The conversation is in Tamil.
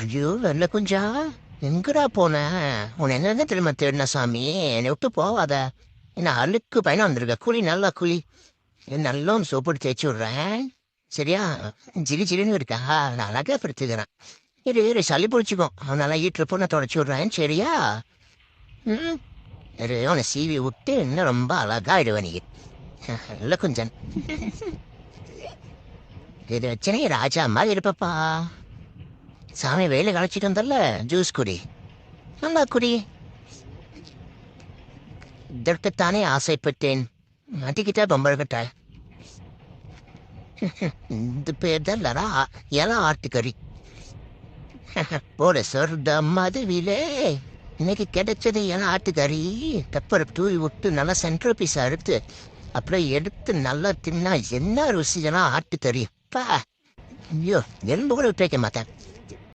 ஐயோ! வெள்ள குஞ்சா, எங்கடா போன? உன்ன எங்கங்க தெரியுமா தேடினேன் சாமி. என்னை விட்டு போவாத. என்ன அழுக்கு பையனா வந்திருக்க. குளி, நல்லா குளி. நல்லா ஒரு சோப்பு போட்டு தேய்ச்சி விடுறேன். சரியா? ஜிலி ஜிலின்னு இருக்கா? நான் அழகா படுத்துக்கிறேன். இரு சளி பிடிச்சிக்கும். அதனால ஈட்டுறப்போ நான் தொடச்சி விடுறேன். சரியா? ம். இரு உன்னை சீவி விட்டு இன்னும் ரொம்ப அழகாயிடுவ நீ. நல்ல குஞ்சன். இது வச்சனே ராஜா மாதிரி இருப்பப்பா. சாமி வெயில களைச்சிட்டு வந்தல்ல, ஜூஸ் குடி. நல்லா குடி. இதற்குத்தானே ஆசைப்பட்டேன். மாட்டிக்கிட்டா பொம்பளை. இந்த பேர் தான் லரா. இலை ஆட்டுக்கறி. போட சொர்த மதுவிலே இன்னைக்கு கிடைச்சது இலை ஆட்டுக்கறி. பெப்பரை தூவி விட்டு நல்லா சென்ட்ரல் பீஸா எடுத்து அப்புறம் எடுத்து நல்லா தின்னா என்ன ருசி எல்லாம் ஆட்டுக்கறி. பா, ஐயோ, எலும்பு கூட விட்டு வைக்க மாட்டேன்.